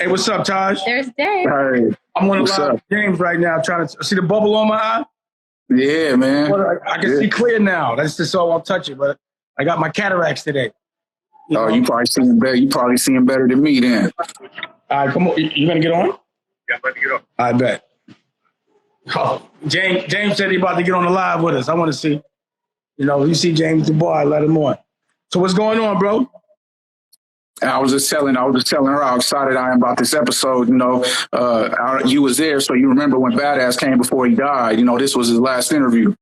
Hey, what's up, Taj? There's Dave. Hey, I'm on a what's lot up? of games right now, trying to see the bubble on my eye. Yeah, man. Well, I can Yeah. see clear now. That's just so I won't touch it. But I got my cataracts today. Oh, you probably seeing better. You probably seeing better than me then. All right, come on. You gonna get on? Yeah, I'm about to get on. I bet. Oh, James said he about to get on the live with us. I want to see. You see James Dubois, let him on. So what's going on, bro? And I was just telling her how excited I am about this episode. You was there, so you remember when Badass came before he died. This was his last interview.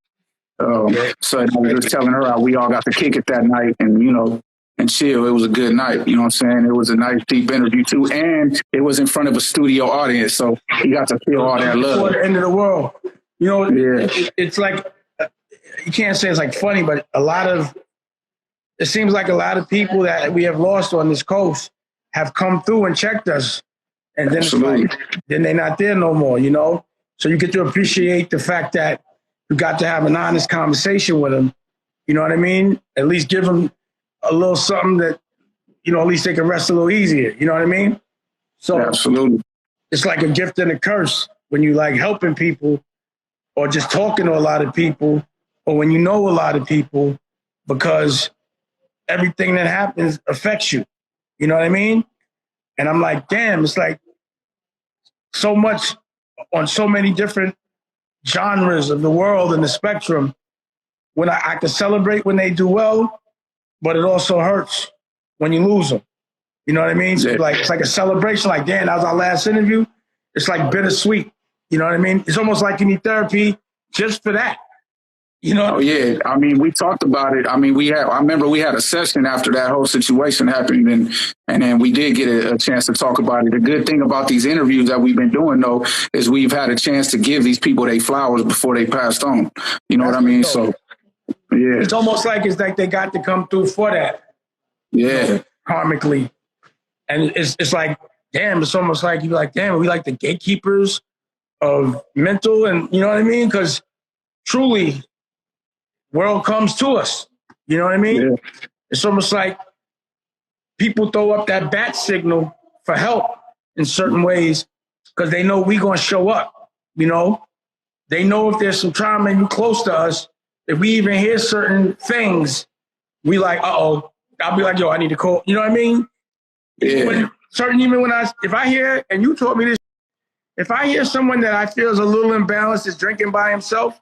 So I was just telling her how we all got to kick it that night, and chill. It was a good night. You know what I'm saying? It was a nice, deep interview too, and it was in front of a studio audience, so he got to feel all that love. Before the end of the world, it's like you can't say it's like funny, but it seems like a lot of people that we have lost on this coast have come through and checked us, and then Absolutely. It's like, then they're not there no more. So you get to appreciate the fact that you got to have an honest conversation with them. You know what I mean? At least give them a little something that, at least they can rest a little easier. You know what I mean? So Absolutely. It's like a gift and a curse when you like helping people or just talking to a lot of people or when you know a lot of people, because everything that happens affects you. You know what I mean? And I'm like, damn, it's like so much on so many different genres of the world and the spectrum. When I can celebrate when they do well, but it also hurts when you lose them. You know what I mean? So it's like a celebration. Like, damn, that was our last interview. It's like bittersweet. You know what I mean? It's almost like you need therapy just for that. Oh yeah. I mean, we talked about it. I mean, I remember we had a session after that whole situation happened, and then we did get a chance to talk about it. The good thing about these interviews that we've been doing though is we've had a chance to give these people their flowers before they passed on. You know what I mean? So yeah. It's almost like they got to come through for that. Yeah. Comically. And it's like, damn, it's almost like you're like, damn, we like the gatekeepers of mental, and you know what I mean? Because truly, world comes to us. You know what I mean? Yeah. It's almost like people throw up that bat signal for help in certain ways because they know we're going to show up. They know if there's some trauma and you close to us, if we even hear certain things, we like, uh-oh. I'll be like, yo, I need to call. You know what I mean? Yeah. If I hear, and you taught me this, if I hear someone that I feel is a little imbalanced is drinking by himself,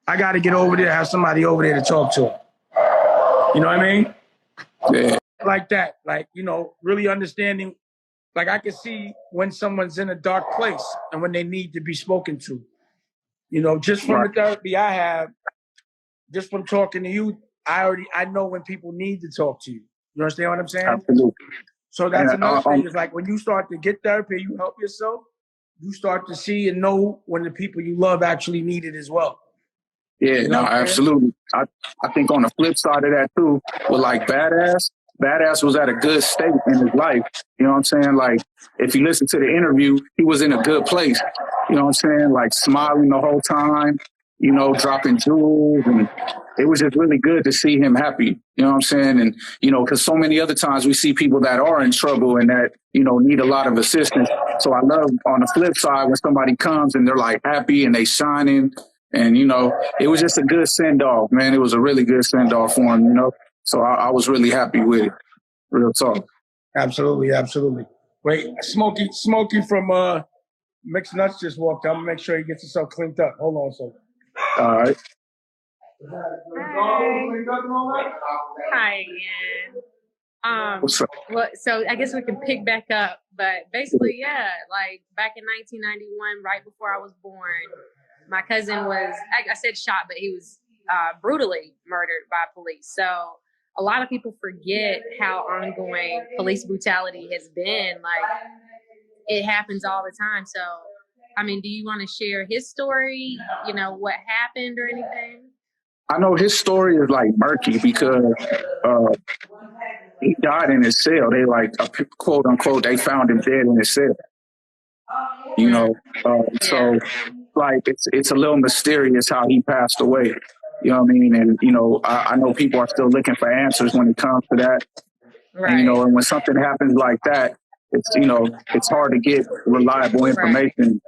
I got to get over there, have somebody over there to talk to him. You know what I mean? Yeah. Like that. Like, really understanding. Like I can see when someone's in a dark place and when they need to be spoken to. Just from the therapy I have, just from talking to you, I know when people need to talk to you. You understand what I'm saying? Absolutely. So that's another thing. It's like when you start to get therapy, you help yourself, you start to see and know when the people you love actually need it as well. Yeah, no, absolutely. I think on the flip side of that too, with like Badass was at a good state in his life. You know what I'm saying? Like if you listen to the interview, he was in a good place. You know what I'm saying? Like smiling the whole time, dropping jewels, and it was just really good to see him happy. You know what I'm saying? And, because so many other times we see people that are in trouble and that, need a lot of assistance. So I love on the flip side when somebody comes and they're like happy and they shining. And, it was just a good send-off, man. It was a really good send-off for him, So I was really happy with it. Real talk. Absolutely, absolutely. Wait, Smokey from Mixed Nuts just walked out. I'm going to make sure he gets himself cleaned up. Hold on a second. All right. Hi again. What's up? Well, so I guess we can pick back up, but basically, yeah, like back in 1991, right before I was born, my cousin was, I said shot, but he was brutally murdered by police. So a lot of people forget how ongoing police brutality has been. Like it happens all the time. So, I mean, do you want to share his story? What happened or anything? I know his story is like murky because he died in his cell. They quote unquote, they found him dead in his cell. So like it's a little mysterious how he passed away. You know what I mean? And I know people are still looking for answers when it comes to that. Right. And and when something happens like that, it's it's hard to get reliable information.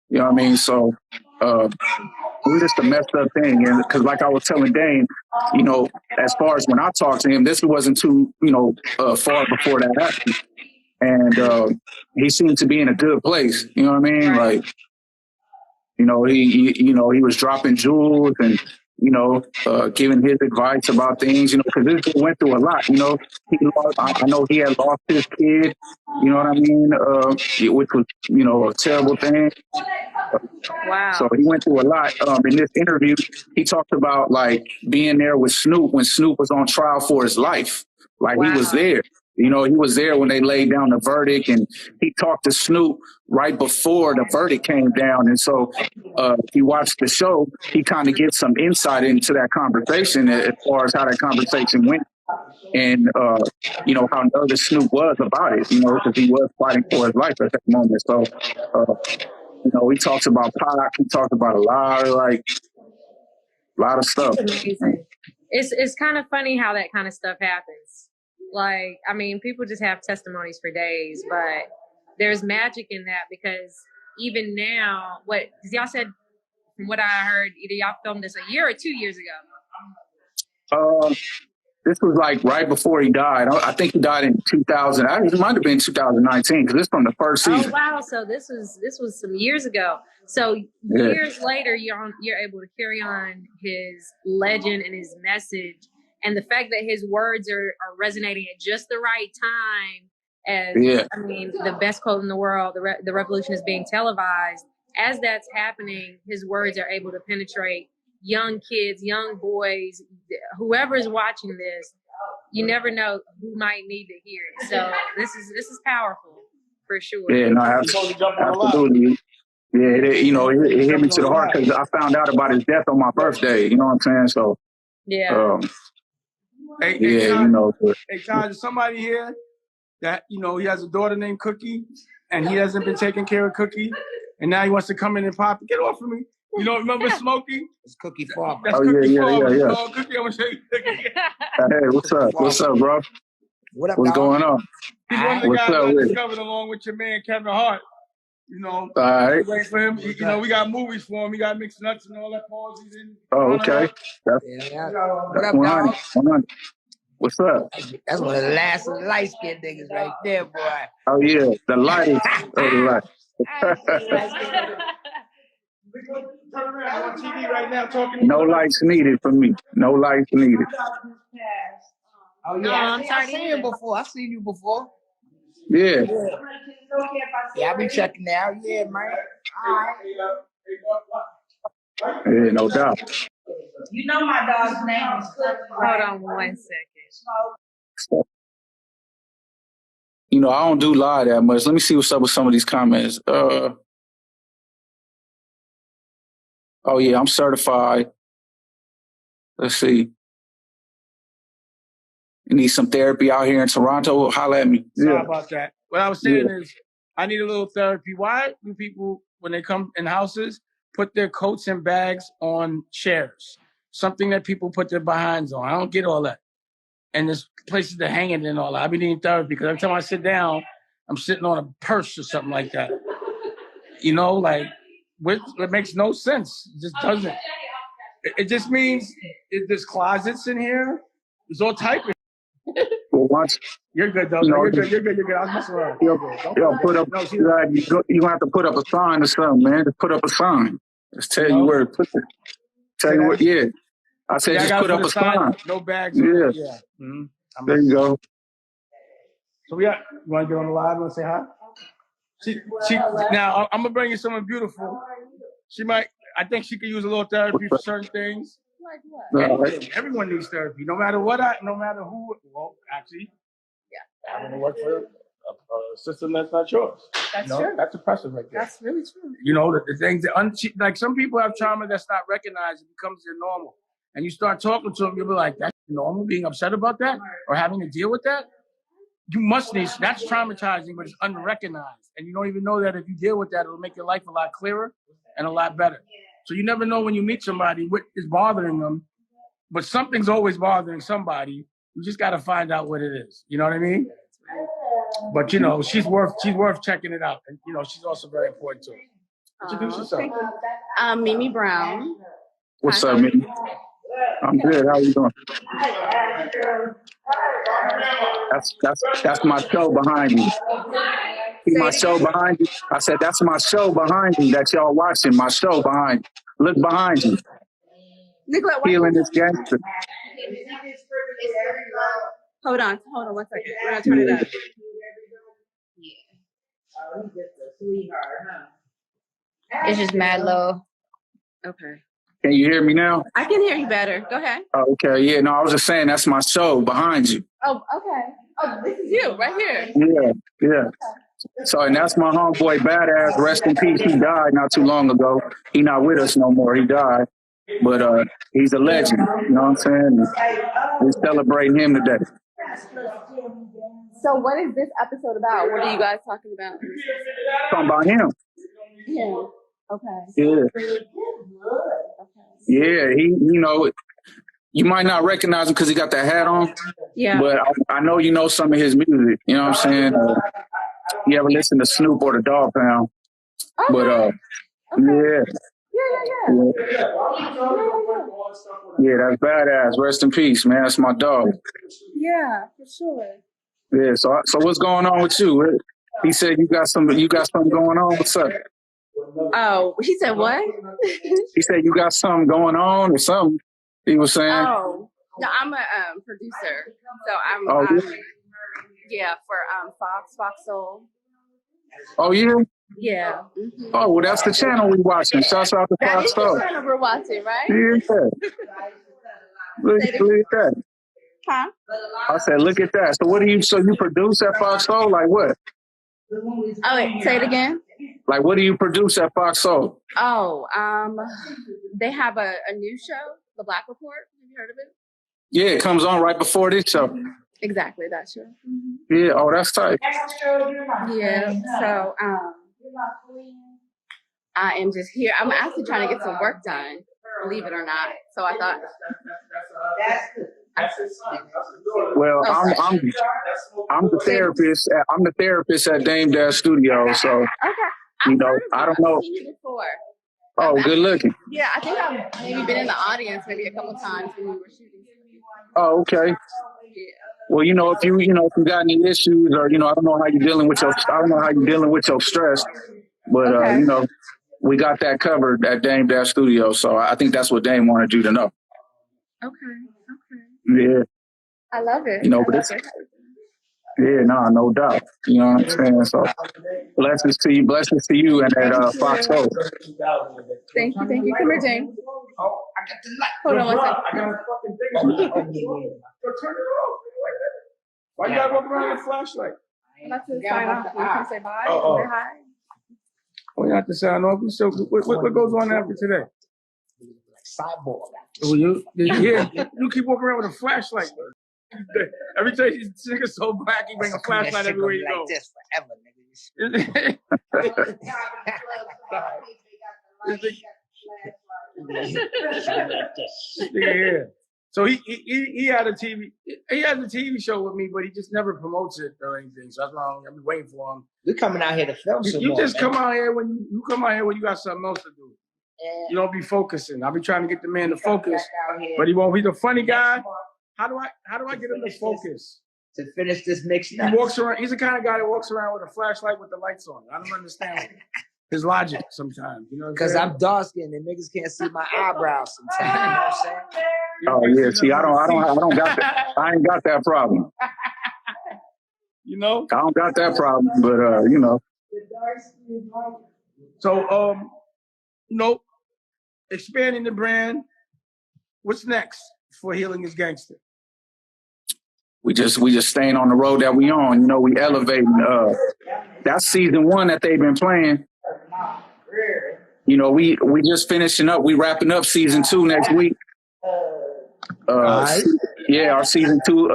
You know what I mean? So it was just a messed up thing. And because like I was telling Dane, as far as when I talked to him, this wasn't too far before that happened, and he seemed to be in a good place. You know what I mean? Like he was dropping jewels and giving his advice about things. Because this dude went through a lot. I know he had lost his kid. You know what I mean? Which was a terrible thing. Wow. So he went through a lot. In this interview, he talked about like being there with Snoop when Snoop was on trial for his life. Like he was there. He was there when they laid down the verdict, and he talked to Snoop right before the verdict came down. And so if you watch the show, he kind of gets some insight into that conversation as far as how that conversation went. And, how nervous Snoop was about it, because he was fighting for his life at that moment. So, he talks about Pac. He talks about a lot of stuff. It's amazing. It's kind of funny how that kind of stuff happens. Like, I mean, people just have testimonies for days, but there's magic in that because even now, because y'all said, from what I heard, either y'all filmed this a year or 2 years ago. This was like right before he died. I think he died in 2000. It might have been 2019 because this is from the first season. Oh wow! So this was some years ago. So years later, you're able to carry on his legend and his message, and the fact that his words are resonating at just the right time. I mean, the best quote in the world, the revolution is being televised. As that's happening, his words are able to penetrate young kids, young boys, whoever is watching this. You never know who might need to hear it. So this is powerful for sure. Yeah, no, absolutely. Yeah, it hit me to the heart because I found out about his death on my birthday. You know what I'm saying? So yeah. Hey, Taj, is somebody here that he has a daughter named Cookie, and he hasn't been taking care of Cookie, and now he wants to come in and pop. Get off of me. Remember Smokey? It's Cookie Farmer. That's Cookie Farmer. Yeah. Cookie, I'm going to show you Cookie. Hey, what's up? What's up, bro? What's going on? He's one of the guys I discovered along with your man, Kevin Hart. All right. Wait for him. We got movies for him. We got mixed nuts and all that pause he's in. Oh, okay. What up, dog? 100. What's up? That's one of the last of the light-skinned niggas right there, boy. Oh, yeah. The lightest of the light. Turn around. I'm on TV right now talking. No lights needed for me. No lights needed. Oh, yeah. I've seen you before. I've seen you before. Yeah. Yeah, I be checking out. Yeah, man. All right. Yeah, no doubt. My dog's name is Cliff. Hold on 1 second. I don't do live that much. Let me see what's up with some of these comments. Oh, yeah, I'm certified. Let's see. You need some therapy out here in Toronto? Holla at me. Sorry about that. What I was saying is I need a little therapy. Why do people, when they come in houses, put their coats and bags on chairs? Something that people put their behinds on. I don't get all that. And there's places to hang it and all that. I've been needing therapy because every time I sit down, I'm sitting on a purse or something like that. It makes no sense. It just doesn't. It just means there's closets in here. There's all type of. Well, once you're good, though. You're good. I was messing around. Put up. You're gonna have to put up a sign or something, man. Just put up a sign. Just tell you where to put it. Tell you what. Yeah. I said just put up a sign. No bags. Yeah. Mm-hmm. There you go. So you want to get on the live? You want to say hi? Now I'm gonna bring you someone beautiful. I think she could use a little therapy for certain things. Like what? Everyone needs therapy, no matter who. Well, actually, I'm gonna work for a system that's not yours. That's true. That's oppressive right there. That's really true. The things that like some people have trauma that's not recognized. It becomes their normal, and you start talking to them, you'll be like, "That's normal." Being upset about that or having to deal with that. You must need. That's traumatizing, but it's unrecognized, and you don't even know that if you deal with that, it'll make your life a lot clearer and a lot better. So you never know when you meet somebody what is bothering them, but something's always bothering somebody. You just got to find out what it is. You know what I mean? But you know, she's worth checking it out, and you know, she's also very important to us. Introduce yourself. Mimi Brown. What's up, Mimi? I'm good. How you doing? That's my show behind you. See my show behind you? I said that's my show behind you that y'all watching. My show behind you. Look behind you. Nicolette, Feeling this gangster. Hold on 1 second. We're gonna turn it up. It's just mad low. Okay. Can you hear me now? I can hear you better. Go ahead. Oh, okay. Yeah, no, I was just saying that's my show behind you. Oh, okay. Oh, this is you right here. Yeah. So, and that's my homeboy, Badass. Rest in peace. He died not too long ago. He not with us no more. He died. But he's a legend. You know what I'm saying? We're celebrating him today. So what is this episode about? What are you guys talking about? Talking about him. Yeah. Okay. Yeah. Yeah, he, you know, you might not recognize him because he got that hat on. Yeah. But I know you know some of his music. You know what I'm saying? You ever listen to Snoop or the Dog Pound? Okay. But okay. yeah. Yeah, that's Badass. Rest in peace, man. That's my dog. Yeah, for sure. Yeah. So what's going on with you? He said you got something going on. What's up? Oh, he said what? He said you got something going on or something. He was saying. Oh, no, I'm a producer, so I'm for Fox Soul. Oh yeah. Yeah. Mm-hmm. Oh well, that's the channel we watching. Shouts out to Fox Soul. That's the channel we're watching, right? Yeah. Look at that. Huh? I said, look at that. So what do you? So you produce at Fox Soul? Like what? Oh wait, say it again. Like what do you produce at Fox Soul? Oh, they have a new show, The Black Report. Have you heard of it? Yeah, it comes on right before this show. Exactly, that show. Mm-hmm. Yeah. Oh, that's tight. Yeah. So I am just here. I'm actually trying to get some work done, believe it or not. So I thought. Well, I'm the therapist. I'm the therapist at Dame Dash Studio. So okay, you know, I don't know. I've seen you before. Oh, good looking. Yeah, I think I've maybe been in the audience maybe a couple times when we were shooting. Oh, okay. Yeah. Well, you know, if you got any issues or I don't know how you're dealing with your stress, but Okay. you know, we got that covered at Dame Dash Studio. So I think that's what Dame wanted you to know. Okay. Yeah. I love it. You know, but it's no doubt. You know what I'm saying? So blessings to you and at Fox Soul. Thank you. Come here, James. Hold on 1 second. I got a fucking thing. Turn it off. Why you gotta walk around with a flashlight? I'm about to sign off. You can say bye. Say hi. Oh, you have to sign off. So what goes on after today? Cyborg. Oh, you keep walking around with a flashlight. Every time this nigga's so black, he bring a flashlight everywhere you go. Like this forever, nigga. Yeah. So he had a TV. He has a TV show with me, but he just never promotes it or anything. So that's why I've been waiting for him. We're coming out here to film some You more, just man. come out here when you come out here when you got something else to do. Yeah. You don't be focusing. I'll be trying to get the man to focus, but he won't. He's a funny guy. How do I get him to focus? To finish this mix. He walks around. He's the kind of guy that walks around with a flashlight with the lights on. I don't understand his logic sometimes. You know, because I'm dark skinned and niggas can't see my eyebrows sometimes. You know what I'm saying? Oh yeah. See, I don't got that. I ain't got that problem. You know, I don't got that problem, but you know. So expanding the brand. What's next for Healing is Gangster? We just staying on the road that we on. You know, we elevating. That's season 1 that they've been playing. You know, we just finishing up. We wrapping up season 2 next week. Yeah, our season 2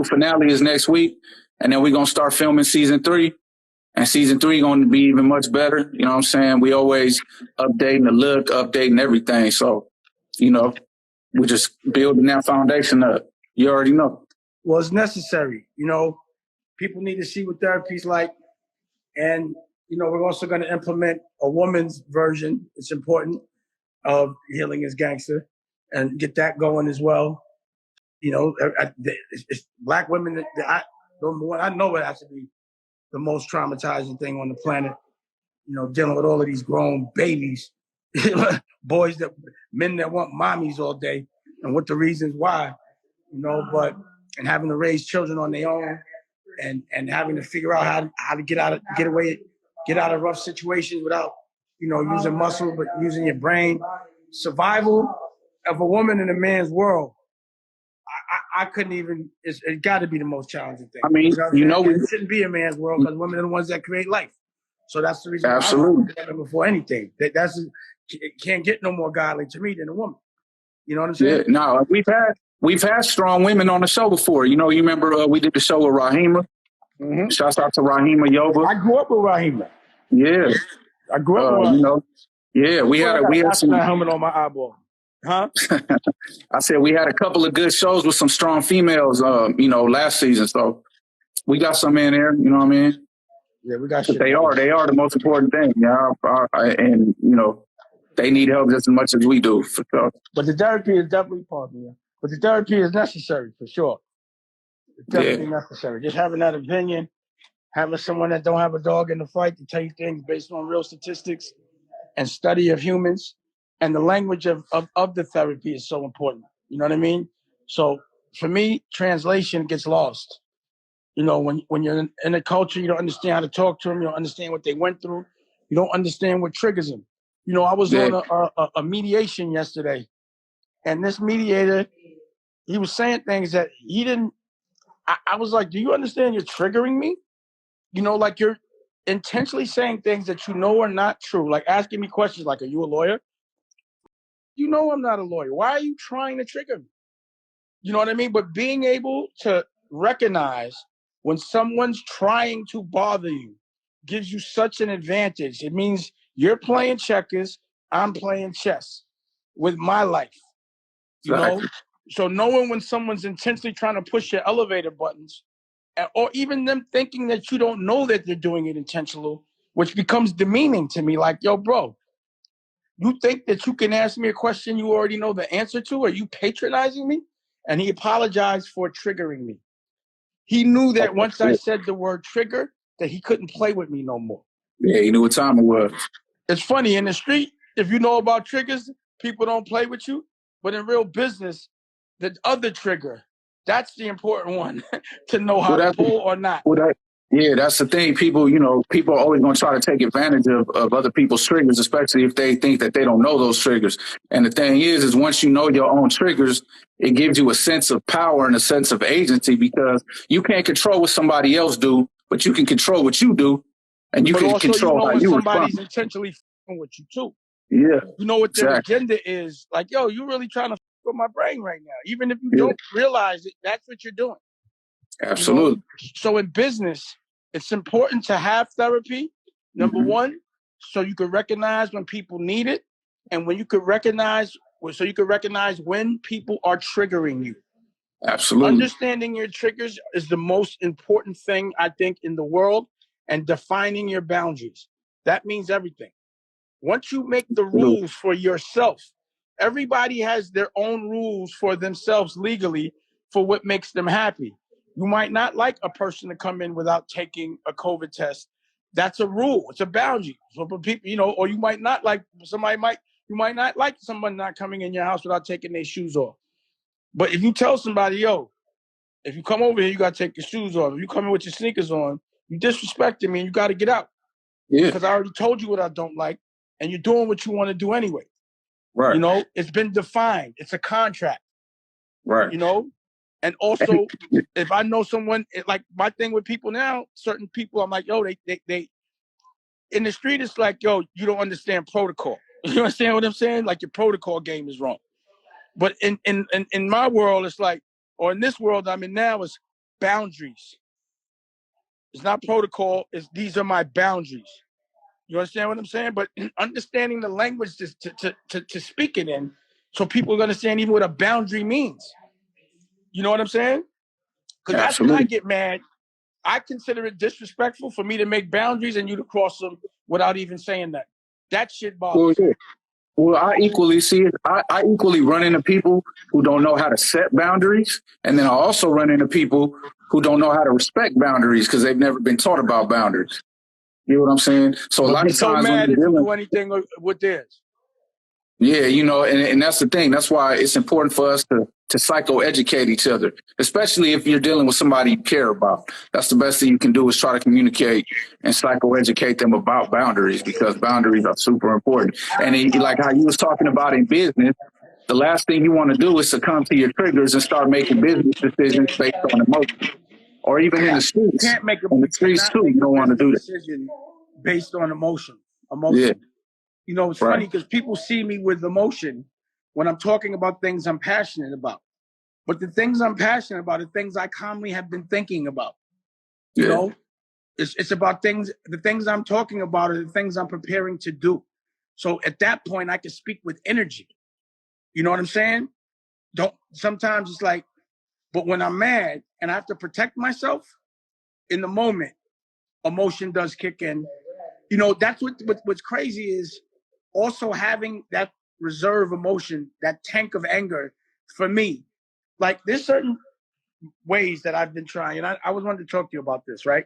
finale is next week, and then we're gonna start filming season 3. And season 3 going to be even much better. You know what I'm saying? We always updating the look, updating everything. So, you know, we're just building that foundation up. You already know. Well, it's necessary. You know, People need to see what therapy's like. And, we're also going to implement a woman's version. It's important of Healing is Gangster and get that going as well. It's Black women, I know it has to be the most traumatizing thing on the planet, dealing with all of these grown babies, men that want mommies all day, and what the reasons why, and having to raise children on their own, and having to figure out how to get out of rough situations without, using muscle, but using your brain. Survival of a woman in a man's world, I couldn't even. It got to be the most challenging thing. I mean, it shouldn't be a man's world because women are the ones that create life. So that's the reason. Absolutely. Why before anything, it can't get no more godly to me than a woman. You know what I'm saying? Yeah. No, we've had strong women on the show before. You remember we did the show with Rahima. Mm-hmm. Shouts out to Rahima Yoba. I grew up with Rahima. Yeah, I grew up with Rahima. Yeah, we had some helmet on my eyeball. Huh? I said we had a couple of good shows with some strong females, last season. So we got some in there, you know what I mean? Yeah, we got shit. They are the most important thing, and they need help just as much as we do, for sure. But the therapy is definitely part of it. But the therapy is necessary, for sure. It's definitely necessary. Just having that opinion, having someone that don't have a dog in the fight to tell you things based on real statistics and study of humans, and the language of the therapy is so important. You know what I mean? So for me, translation gets lost. When you're in a culture, you don't understand how to talk to them. You don't understand what they went through. You don't understand what triggers them. I was on a mediation yesterday, and this mediator, he was saying things that he didn't. I was like, do you understand you're triggering me? Like you're intentionally saying things that are not true. Like asking me questions like, are you a lawyer? I'm not a lawyer. Why are you trying to trigger me? You know what I mean? But being able to recognize when someone's trying to bother you gives you such an advantage. It means you're playing checkers, I'm playing chess with my life. So knowing when someone's intentionally trying to push your elevator buttons, or even them thinking that you don't know that they're doing it intentional, which becomes demeaning to me. Like, yo, bro, you think that you can ask me a question you already know the answer to? Are you patronizing me? And he apologized for triggering me. He knew that once I said the word trigger, that he couldn't play with me no more. Yeah, he knew what time it was. It's funny, in the street, if you know about triggers, people don't play with you. But in real business, the other trigger, that's the important one to know how to pull or not. Yeah, that's the thing. People are always going to try to take advantage of other people's triggers, especially if they think that they don't know those triggers. And the thing is once you know your own triggers, it gives you a sense of power and a sense of agency, because you can't control what somebody else do, but you can control what you do, and you can control how you respond. Somebody's intentionally f***ing with you too. Yeah, you know what their agenda is. Like, yo, you really trying to f*** with my brain right now. Even if you don't realize it, that's what you're doing. Absolutely. So in business, it's important to have therapy, number one, so you can recognize when people need it, and when you can recognize when people are triggering you. Absolutely. Understanding your triggers is the most important thing, I think, in the world, and defining your boundaries. That means everything. Once you make the rules for yourself, everybody has their own rules for themselves legally for what makes them happy. You might not like a person to come in without taking a COVID test. That's a rule. It's a boundary. So for people, or you might not like you might not like someone not coming in your house without taking their shoes off. But if you tell somebody, yo, if you come over here, you got to take your shoes off. If you come in with your sneakers on, you disrespecting me and you got to get out. Yeah. Because I already told you what I don't like, and you're doing what you want to do anyway. Right. It's been defined. It's a contract. Right. And also, if I know someone, like my thing with people now, certain people, I'm like, yo, they in the street, it's like, yo, you don't understand protocol. You understand what I'm saying? Like your protocol game is wrong. But in my world, it's like, or in this world I'm in now, is boundaries. It's not protocol. These are my boundaries. You understand what I'm saying? But understanding the language to speak it in, so people understand even what a boundary means. You know what I'm saying? Because that's when I get mad. I consider it disrespectful for me to make boundaries and you to cross them without even saying that. That shit bothers me. Well, I equally see it. I equally run into people who don't know how to set boundaries. And then I also run into people who don't know how to respect boundaries because they've never been taught about boundaries. You know what I'm saying? So a lot of times so mad if you do anything with this. Yeah, you know, and that's the thing. That's why it's important for us to psychoeducate each other, especially if you're dealing with somebody you care about. That's the best thing you can do is try to communicate and psychoeducate them about boundaries because boundaries are super important. And like how you was talking about in business, the last thing you want to do is succumb to your triggers and start making business decisions based on emotion. Or even in the streets. You can't make in the streets too, you don't want to do that. Decision based on emotion. Yeah. You know, it's funny because people see me with emotion when I'm talking about things I'm passionate about. But the things I'm passionate about are things I calmly have been thinking about. You know, it's about things, the things I'm talking about are the things I'm preparing to do. So at that point, I can speak with energy. You know what I'm saying? Sometimes it's like, but when I'm mad and I have to protect myself in the moment, emotion does kick in. You know, that's what's crazy is also having that reserve emotion, that tank of anger for me. Like there's certain ways that I've been trying, and I was wanting to talk to you about this, right?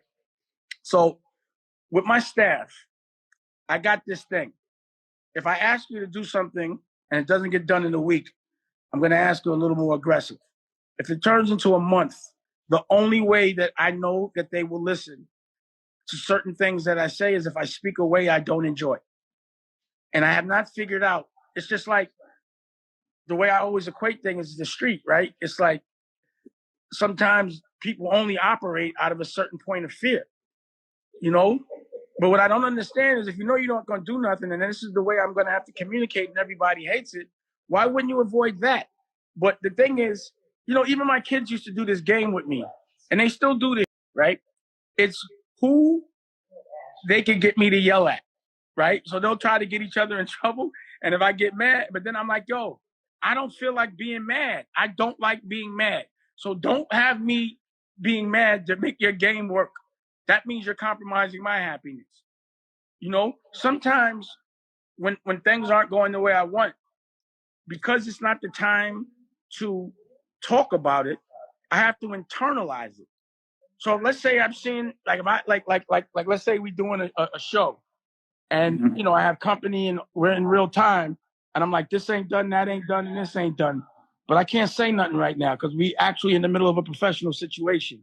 So with my staff, I got this thing. If I ask you to do something and it doesn't get done in a week, I'm going to ask you a little more aggressive. If it turns into a month, the only way that I know that they will listen to certain things that I say is if I speak a way I don't enjoy. And I have not figured out, it's just like the way I always equate things is the street, right? It's like sometimes people only operate out of a certain point of fear, you know? But what I don't understand is if you know you're not going to do nothing and this is the way I'm going to have to communicate and everybody hates it, why wouldn't you avoid that? But the thing is, you know, even my kids used to do this game with me and they still do this, right? It's who they can get me to yell at, right? So they'll try to get each other in trouble. And if I get mad, but then I'm like, yo, I don't feel like being mad. I don't like being mad. So don't have me being mad to make your game work. That means you're compromising my happiness. You know, sometimes when things aren't going the way I want, because it's not the time to talk about it, I have to internalize it. So let's say I'm seeing like if I like let's say we're doing a show and you know I have company and we're in real time and I'm like this ain't done, that ain't done, and this ain't done. But I can't say nothing right now because we actually in the middle of a professional situation.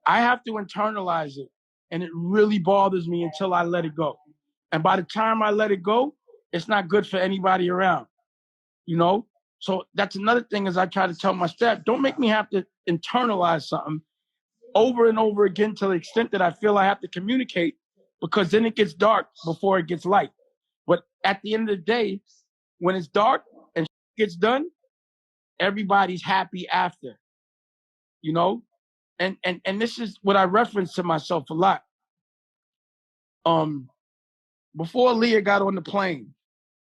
I have to internalize it and it really bothers me until I let it go. And by the time I let it go, it's not good for anybody around, you know? So that's another thing is I try to tell my staff, don't make me have to internalize something over and over again to the extent that I feel I have to communicate because then it gets dark before it gets light. But at the end of the day, when it's dark and gets done, everybody's happy after, you know? And this is what I reference to myself a lot. Before Leah got on the plane,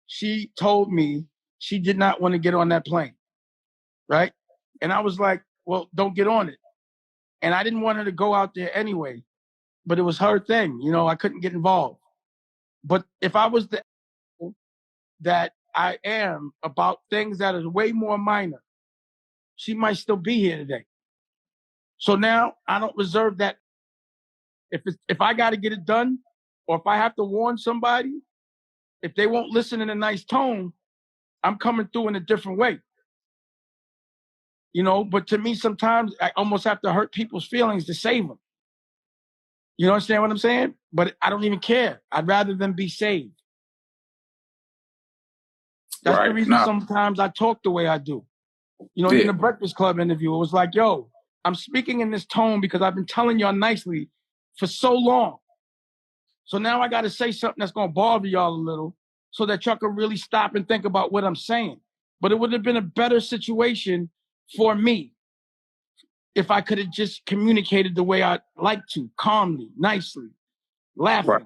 she told me she did not want to get on that plane, right? And I was like, well, don't get on it. And I didn't want her to go out there anyway, but it was her thing. You know, I couldn't get involved. But if I was the that I am about things that is way more minor, she might still be here today. So now I don't reserve that. If I got to get it done, or if I have to warn somebody, if they won't listen in a nice tone, I'm coming through in a different way. You know, but to me, sometimes I almost have to hurt people's feelings to save them. You understand what I'm saying? But I don't even care. I'd rather them be saved. That's the reason sometimes I talk the way I do. You know, in the Breakfast Club interview, it was like, yo, I'm speaking in this tone because I've been telling y'all nicely for so long. So now I got to say something that's going to bother y'all a little so that y'all can really stop and think about what I'm saying. But it would have been a better situation for me if I could have just communicated the way I like to, calmly, nicely, laughing. Right.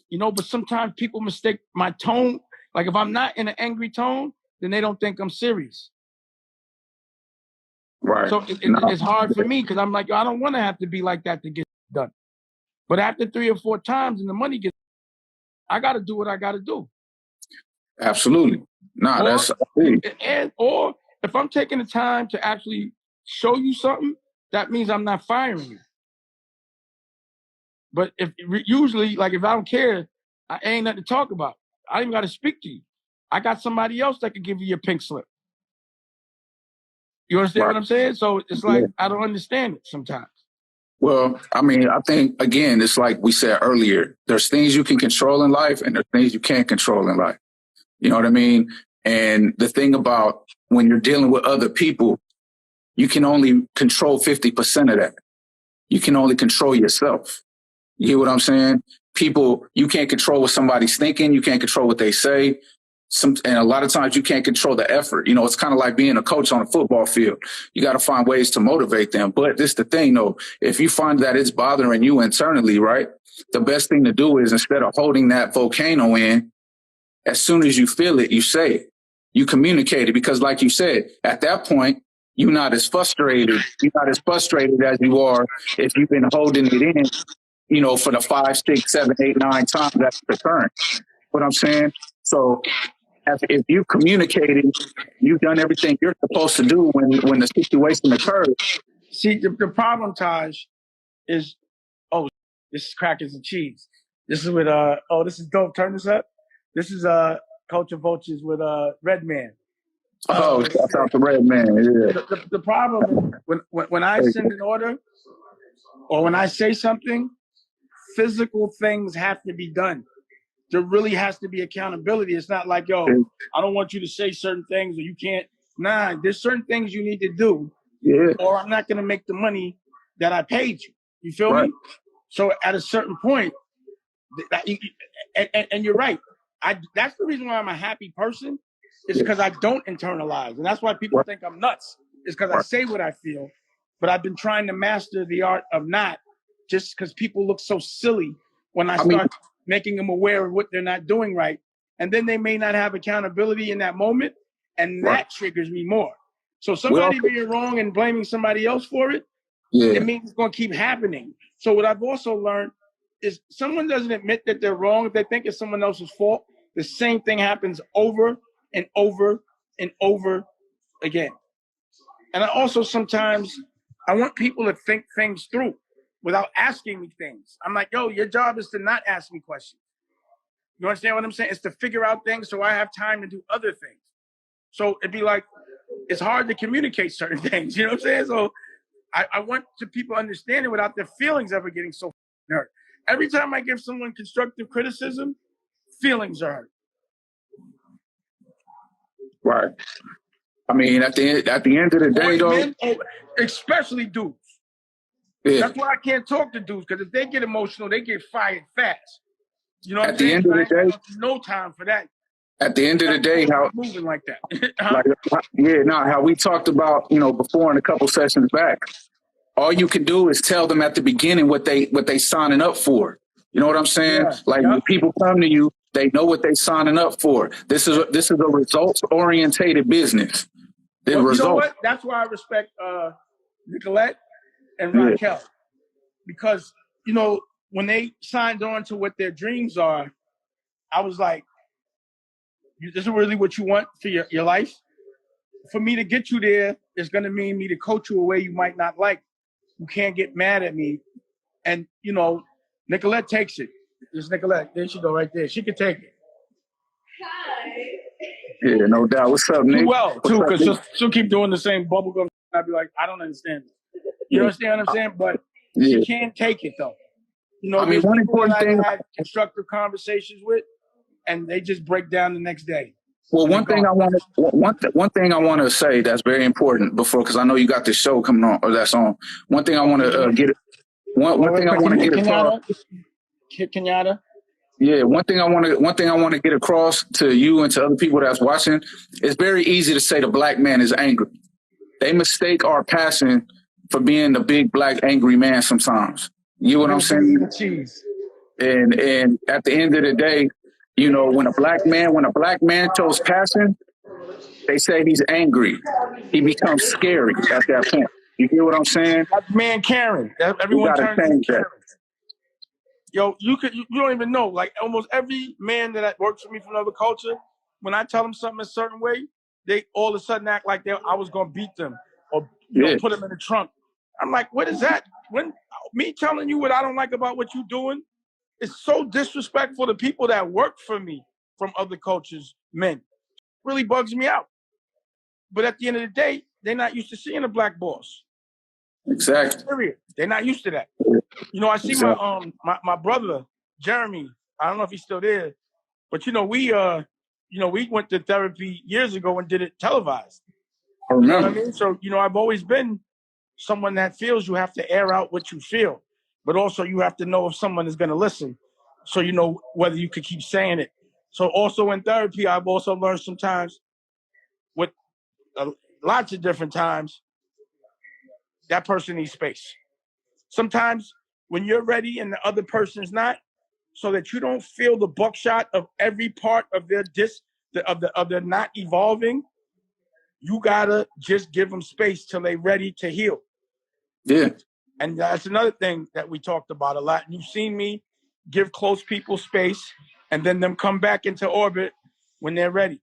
You know, but sometimes people mistake my tone. Like if I'm not in an angry tone, then they don't think I'm serious. Right. So it's hard for me because I'm like, I don't want to have to be like that to get done. But after 3 or 4 times and the money gets, I got to do what I got to do. Absolutely. Or if I'm taking the time to actually show you something, that means I'm not firing you. But usually, like if I don't care, I ain't nothing to talk about. I ain't got to speak to you. I got somebody else that could give you your pink slip. You understand what I'm saying? So it's like, I don't understand it sometimes. Well, I mean, I think, again, it's like we said earlier, there's things you can control in life and there's things you can't control in life. You know what I mean? And the thing about when you're dealing with other people, you can only control 50% of that. You can only control yourself. You hear what I'm saying? People, you can't control what somebody's thinking. You can't control what they say. And a lot of times you can't control the effort. You know, it's kind of like being a coach on a football field. You got to find ways to motivate them. But this is the thing, though. If you find that it's bothering you internally, right, the best thing to do is instead of holding that volcano in, as soon as you feel it, you say it. You communicate it because, like you said, at that point, you're not as frustrated. You're not as frustrated as you are if you've been holding it in, you know, for the 5, 6, 7, 8, 9 times that's occurring. What I'm saying? So if you communicated, you've done everything you're supposed to do when the situation occurs. See, the problem, Taj, is, this is crackers and cheese. This is with this is dope. Turn this up. This is Culture Vultures with Redman. Shout out to Redman. Yeah. The problem is when I send an order or when I say something, physical things have to be done. There really has to be accountability. It's not like, I don't want you to say certain things or you can't. Nah, there's certain things you need to do, or I'm not going to make the money that I paid you. You feel me? So at a certain point, and you're right. That's the reason why I'm a happy person, is because I don't internalize. And that's why people think I'm nuts, is because I say what I feel. But I've been trying to master the art of not, just because people look so silly when I start making them aware of what they're not doing right. And then they may not have accountability in that moment. And that triggers me more. So somebody being wrong and blaming somebody else for it, it means it's going to keep happening. So what I've also learned is someone doesn't admit that they're wrong. If they think it's someone else's fault, the same thing happens over and over and over again. And I also sometimes, I want people to think things through without asking me things. I'm like, your job is to not ask me questions. You understand what I'm saying? It's to figure out things so I have time to do other things. So it'd be like, it's hard to communicate certain things. You know what I'm saying? So I want people to understand it without their feelings ever getting so hurt. Every time I give someone constructive criticism, feelings are hurt. Right. I mean, at the end of the day, though, especially dudes. That's why I can't talk to dudes, because if they get emotional, they get fired fast. You know what I'm saying? At the end of the day, no time for that. At the end of the day, how moving like that? How we talked about, before in a couple sessions back. All you can do is tell them at the beginning what they signing up for. You know what I'm saying? When people come to you, they know what they signing up for. This is a results orientated business. You know what? That's why I respect Nicolette and Raquel, because when they signed on to what their dreams are, I was like, this is really what you want for your life? For me to get you there is going to mean me to coach you a way you might not like. You can't get mad at me. And, Nicolette takes it. There's Nicolette. There she go right there. She can take it. Hi. Yeah, no doubt. What's up, Nick? Well, too, because she'll keep doing the same bubblegum. I'll be like, I don't understand this. You understand what I'm saying? But she can't take it, though. There's one people important that thing. I had constructive conversations with, and they just break down the next day. Well, one thing I want to say that's very important because I know you got this show coming on, or that's on. One thing I want to get across. Kenyatta. Yeah, one thing I want to get across to you and to other people that's watching. It's very easy to say the black man is angry. They mistake our passion for being the big black angry man sometimes. You know what I'm saying? And at the end of the day, when a black man shows passion, They say he's angry. He becomes scary at that point. You hear what I'm saying? That man Karen. We Everyone gotta turns into change that. Karen. Yo, you don't even know. Like almost every man that works for me from another culture, when I tell them something a certain way, they all of a sudden act like I was gonna beat them or put them in the trunk. I'm like, what is that? When me telling you what I don't like about what you're doing is so disrespectful to people that work for me from other cultures, men. Really bugs me out. But at the end of the day, they're not used to seeing a black boss. Exactly. Period. They're not used to that. You know, I see my brother, Jeremy, I don't know if he's still there, but we went to therapy years ago and did it televised. I remember. You know what I mean? So, I've always been someone that feels you have to air out what you feel, but also you have to know if someone is going to listen. So, whether you could keep saying it. So also in therapy, I've also learned sometimes with lots of different times, that person needs space. Sometimes when you're ready and the other person's not, so that you don't feel the buckshot of every part of their of their not evolving, you gotta just give them space till they're ready to heal. Yeah. And that's another thing that we talked about a lot. You've seen me give close people space and then them come back into orbit when they're ready.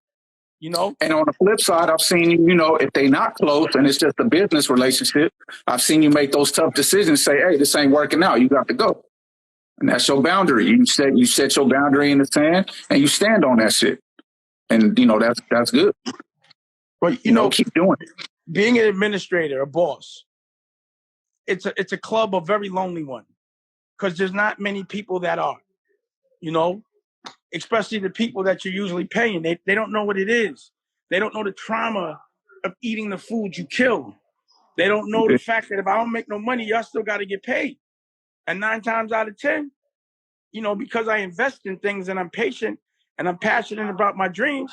And on the flip side, I've seen you, if they not close and it's just a business relationship, I've seen you make those tough decisions, say, hey, this ain't working out. You got to go. And that's your boundary. You set your boundary in the sand and you stand on that shit. And, that's good. But, keep doing it. Being an administrator, a boss, it's a club, a very lonely one, because there's not many people that are, especially the people that you're usually paying. They don't know what it is. They don't know the trauma of eating the food you kill. They don't know the fact that if I don't make no money, y'all still got to get paid. And 9 times out of 10, because I invest in things and I'm patient and I'm passionate about my dreams,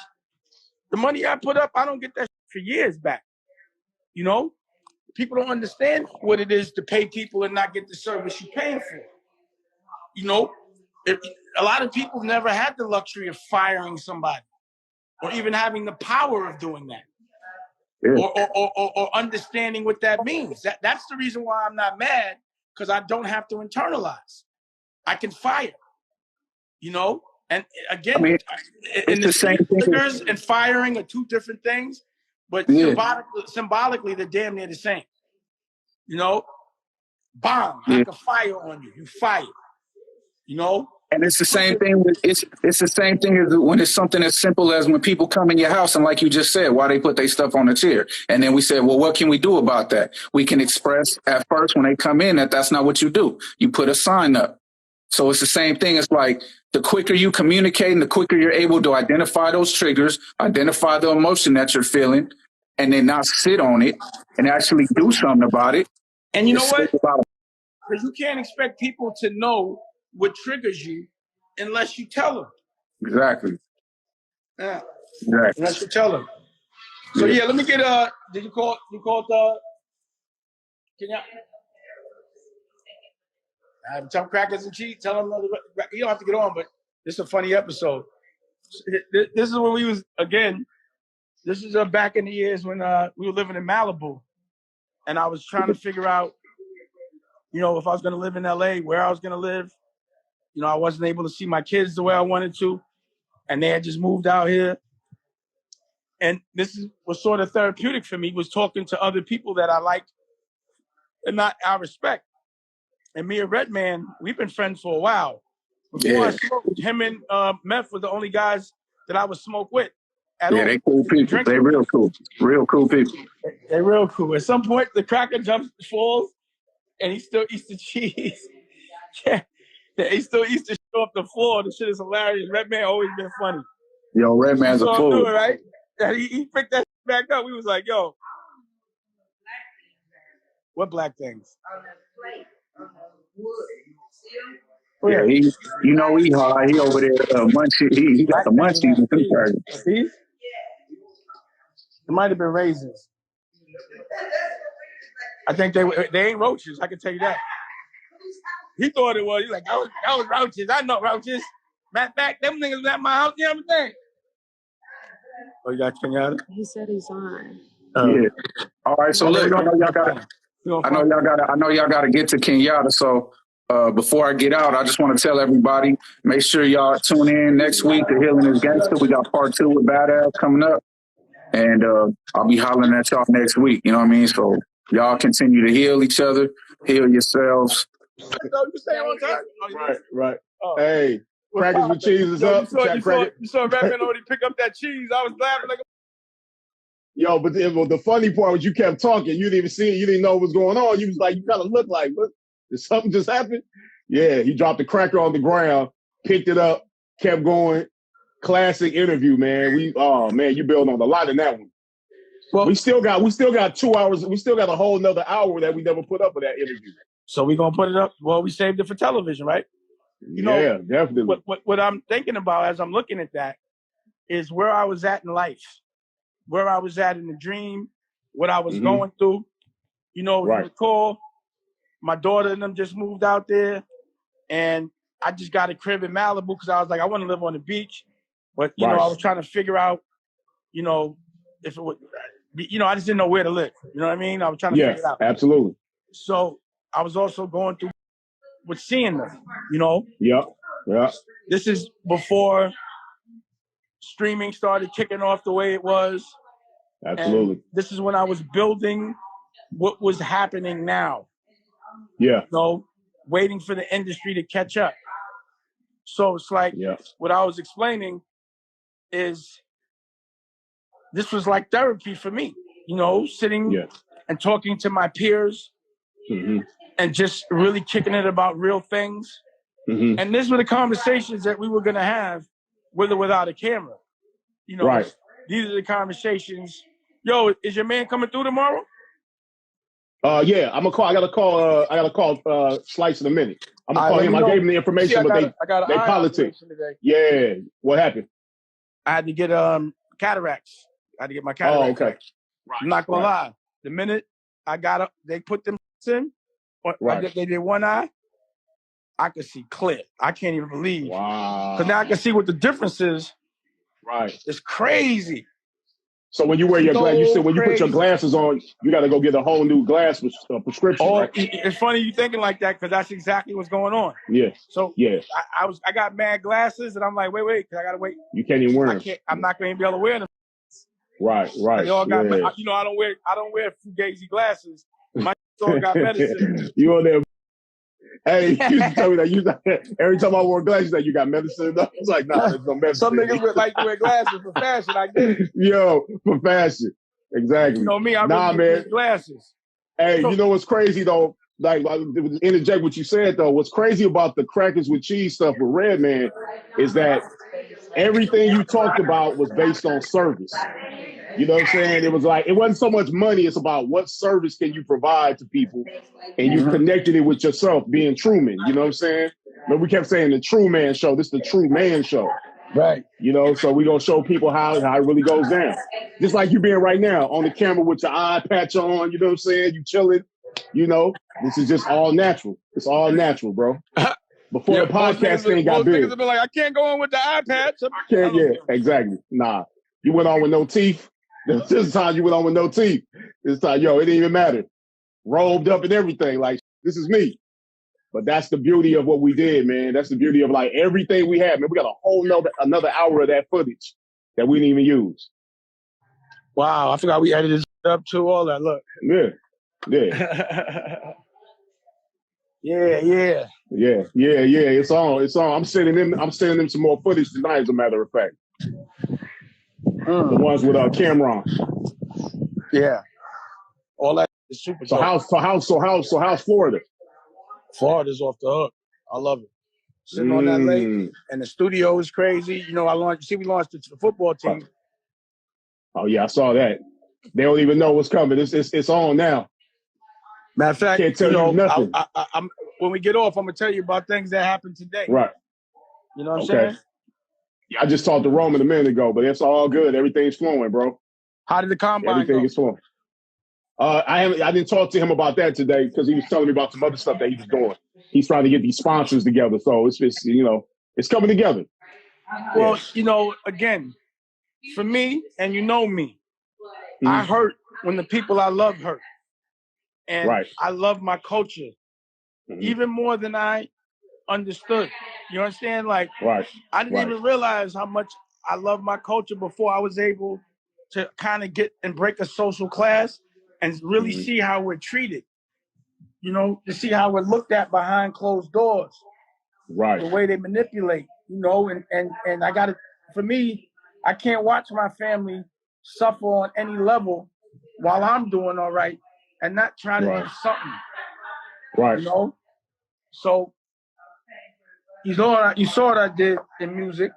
the money I put up, I don't get that for years back. People don't understand what it is to pay people and not get the service you're paying for. A lot of people never had the luxury of firing somebody or even having the power of doing that. Or understanding what that means. That's the reason why I'm not mad, because I don't have to internalize. I can fire, And again, it's the same thing. Triggers and firing are two different things, but symbolically, they're damn near the same. Bomb, I can fire on you. You fire. And it's the same thing. It's the same thing as when it's something as simple as when people come in your house and, like you just said, why they put their stuff on the chair. And then we said, well, what can we do about that? We can express at first when they come in that that's not what you do. You put a sign up. So it's the same thing. It's like the quicker you communicate and the quicker you're able to identify those triggers, identify the emotion that you're feeling, and then not sit on it and actually do something about it. And you know what? Because you can't expect people to know what triggers you unless you tell them. Exactly. Yeah. Exactly. Unless you tell them. So let me get did you call can you tell crackers and cheese, tell them you don't have to get on, but this is a funny episode. This is when we was this is back in the years when we were living in Malibu, and I was trying to figure out if I was going to live in LA, where I was going to live. I wasn't able to see my kids the way I wanted to, and they had just moved out here. And this was sort of therapeutic for me, was talking to other people that I liked and I respect. And me and Redman, we've been friends for a while. Before I smoked, him and Meth were the only guys that I would smoke with at all. They cool people. They real cool. Real cool people. They're real cool. At some point, the cracker falls, and he still eats the cheese. He still eats the shit off the floor. The shit is hilarious. Redman always been funny. Yo, Redman's a fool. Right? And he picked that back up. We was like, yo. What black things? On the plate, on the wood. Yeah, he hard. He over there munching. He got the munchies in his These? It might have been raisins. I think they ain't roaches. I can tell you that. He thought it was. He's like, that was roaches. I know roaches. Matter of fact, them niggas was at my house the other day. Oh, you got Kenyatta? He said he's on. Yeah. All right. So look, I know y'all gotta get to Kenyatta. So before I get out, I just want to tell everybody, make sure y'all tune in next week to Healing is Gangster. We got part 2 with Badass coming up. And I'll be hollering at y'all next week. You know what I mean? So y'all continue to heal each other, heal yourselves. Right. Hey, crackers with cheese is up. You saw Batman already pick up that cheese. I was laughing like a... Yo, but the funny part was you kept talking. You didn't even see it. You didn't know what was going on. You was like, you kind of looked like, what? Did something just happen? Yeah, he dropped the cracker on the ground, picked it up, kept going. Classic interview, man. You build on a lot in that one. Well, we still got 2 hours. We still got a whole nother hour that we never put up for that interview. So we're gonna put it up. Well, we saved it for television, right? You know, definitely. What I'm thinking about as I'm looking at that is where I was at in life, where I was at in the dream, what I was going through. You know, if you recall, my daughter and them just moved out there, and I just got a crib in Malibu because I was like, I want to live on the beach. But, you know, I was trying to figure out, you know, if it would, you know, I just didn't know where to live. You know what I mean? I was trying to figure it out. Absolutely. So I was also going through with seeing them, you know? Yeah. This is before streaming started kicking off the way it was. Absolutely. And this is when I was building what was happening now. Yeah. You know, waiting for the industry to catch up. So it's like what I was explaining is this was like therapy for me, you know, sitting and talking to my peers and just really kicking it about real things. And these were the conversations that we were going to have with or without a camera. You know, these are the conversations. Yo, is your man coming through tomorrow? Yeah, I'm gonna call. I gotta call Slice in a minute. I'm gonna call him. I gave him the information, but they politics. Yeah, what happened? I had to get cataracts. I had to get my cataracts. Oh, okay. I'm not gonna lie. The minute I got up, they put them in. They did one eye. I could see clear. I can't even believe. Wow. Because now I can see what the difference is. Right. It's crazy. So when you wear your glasses, you said when you put your glasses on, you got to go get a whole new glass prescription. Oh, right? It's funny you thinking like that because that's exactly what's going on. Yeah. So I got mad glasses and I'm like, wait, because I gotta wait. You can't even wear them. I'm not going to be able to wear them. Right. They all got, you know, I don't wear fugazi glasses. My all got medicine. You on there? Hey, you used to tell me that every time I wore glasses, that you got medicine. I was like, nah, there's no medicine. Some niggas like to wear glasses for fashion. I get it. Yo, for fashion, exactly. You know me, I really wear glasses. Hey, you know what's crazy though? Like, interject what you said though. What's crazy about the crackers with cheese stuff with Redman is that everything you talked about was based on service. You know what I'm saying? It was like, it wasn't so much money. It's about what service can you provide to people. And you connected it with yourself being Truman. You know what I'm saying? But we kept saying the True Man Show. This is the True Man Show. Right. You know, so we going to show people how it really goes down. Just like you being right now on the camera with your eye patch on. You know what I'm saying? You chilling. You know, this is just all natural. It's all natural, bro. Before the podcast thing got big. Niggas have been like, I can't go on with the eye patch. Exactly. Nah. You went on with no teeth. This time you went on with no teeth. This time, it didn't even matter. Robed up and everything. Like, this is me. But that's the beauty of what we did, man. That's the beauty of like everything we had, man. We got a whole another hour of that footage that we didn't even use. Wow, I forgot we edited it up too, all that. Look. Yeah. Yeah. It's on. I'm sending them some more footage tonight, as a matter of fact. The ones with Cameron. Yeah. All that is super. So how's Florida? Florida's off the hook. I love it. Sitting on that lake, and the studio is crazy. You know, we launched the football team. Oh yeah, I saw that. They don't even know what's coming. It's on now. Matter of fact, can't tell you nothing. I'm when we get off, I'm gonna tell you about things that happened today. Right. You know what I'm saying? Yeah, I just talked to Roman a minute ago, but it's all good. Everything's flowing, bro. How did the combine Everything is flowing. I didn't talk to him about that today because he was telling me about some other stuff that he was doing. He's trying to get these sponsors together, so it's just it's coming together. Well, again, for me, and you know me, I hurt when the people I love hurt. And I love my culture even more than I understood. You understand? Like, I didn't even realize how much I love my culture before I was able to kind of get and break a social class and really see how we're treated. You know, to see how we're looked at behind closed doors. The way they manipulate, you know, and I got to, for me, I can't watch my family suffer on any level while I'm doing all right and not try to do something. You know? So you saw what I did in music.